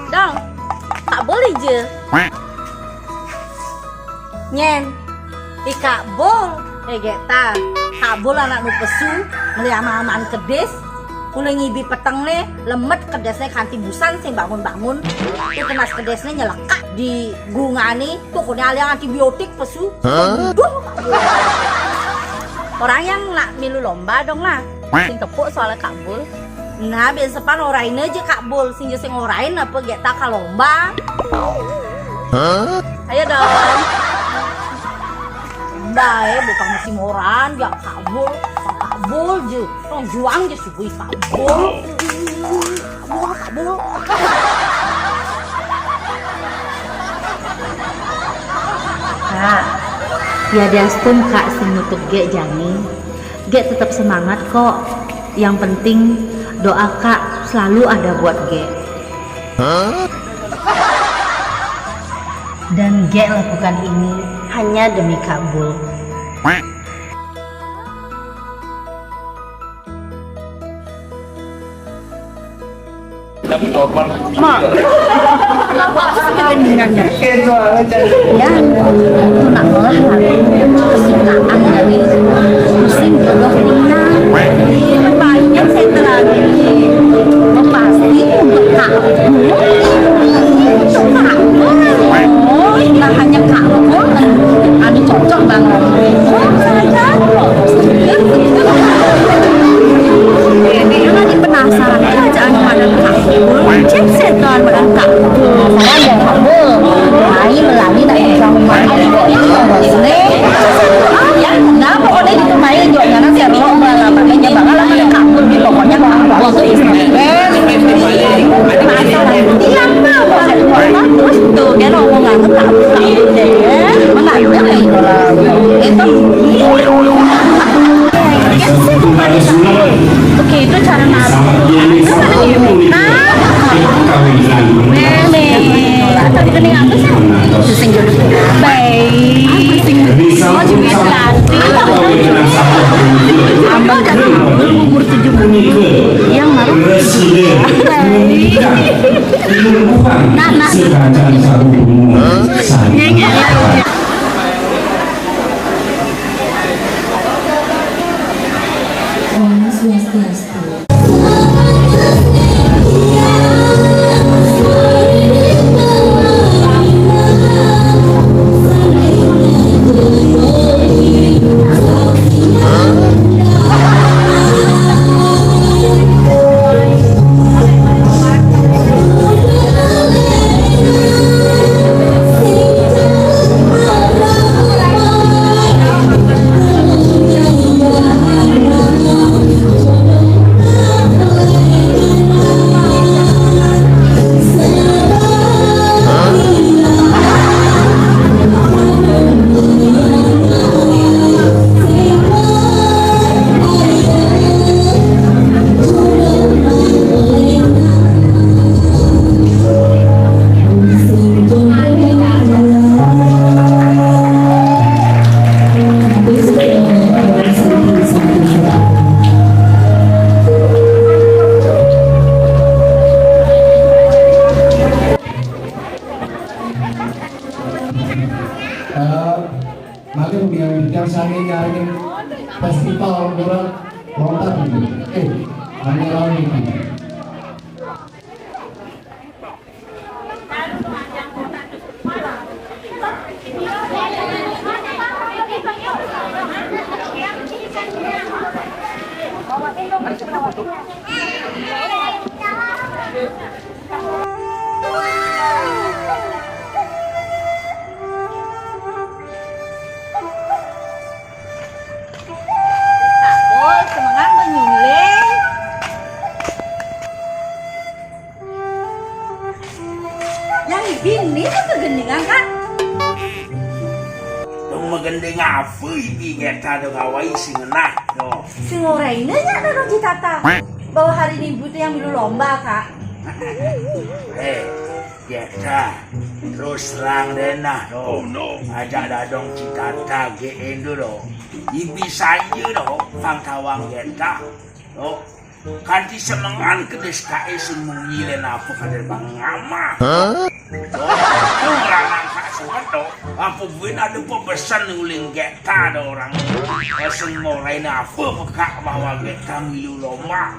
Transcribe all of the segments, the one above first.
Dong, tak boleh je. Nyen, Kak Bol, geta, Kak Bol anak nu pesu, meliam-aman kedes, mulai ngibi peteng nih, lemet kedesnya kanti busan sing bangun-bangun, itu kemas kedesnya nyelekak di gungani, tuh kena aliang antibiotik pesu, orang yang nak milu lomba dong lah, sing tepuk soalnya Kak Bol. Nah, biasa pan orain aja Kak Bol, sing orain apa geta ka lomba. Ayo dong. Bae bukan musim orang ya kabul je tong juang je subui kabul Kak, tiada stum kak sing nutup ge jani ge tetap semangat kok, yang penting doa kak selalu ada buat ge. Dan ge lakukan ini hanya demi Kak Bul. Mak, kenapa aku sakit lendingannya? Ya, itu nak melihat kesukaan dari musim jodoh Nina. Banyak saya terangin, pasti untuk Kak Bul. Untuk Kak Bul, nah hanya Kak Bul, ada cocok banget. Oh, saja. Dia lagi penasaran kerajaan pada Kak Bul. Cek setan pada Kak Bul. Saya yang Kak Bul. Lain melani nak yang rumah ini. Ya, nah pokoknya itu main juga karena saya roh malah makanya bakal ada Kak Bul. Pokoknya kalau tuh Israel. Masalah tiang mah terus tuh dia ngomong nggak Kak Bul deh. Mengalir itu. Oke, itu cara naruh. Tadi kening aku sih. Sing jodoh. Baik. Oh, juga cantik. Abang kan umur 70. Yang naruh. Nah. Maklum yang bijaksana nyari festival orang lontar ini. Hanya lawan ini. Semangat menyuling. Yang ini apa gendingan kan? Dong magending apa ini ngeta dong awai singenah dong. Sing orainnya ada dong citata. Bahwa hari Minggu itu yang dulu lomba kak. Ngeta terus terang denah dong. Ajak dadong citata gein dulu. Ibisanya dong, fang tawang ngeta dong. Kanti semangan kedes kaesin mengilen apa kader bang ngama. Orang kak suatu apa buin ada pesan nuling geta ada orang. Esun morai apa pekak bahwa geta milu loma.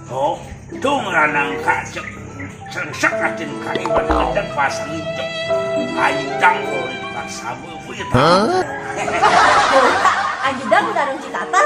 Oh, tuh ngeranang kak sengsek atin kai pada pasang itu. Ayudang kalau di depan sabu punya tahu. Anjudang udah dong cikata.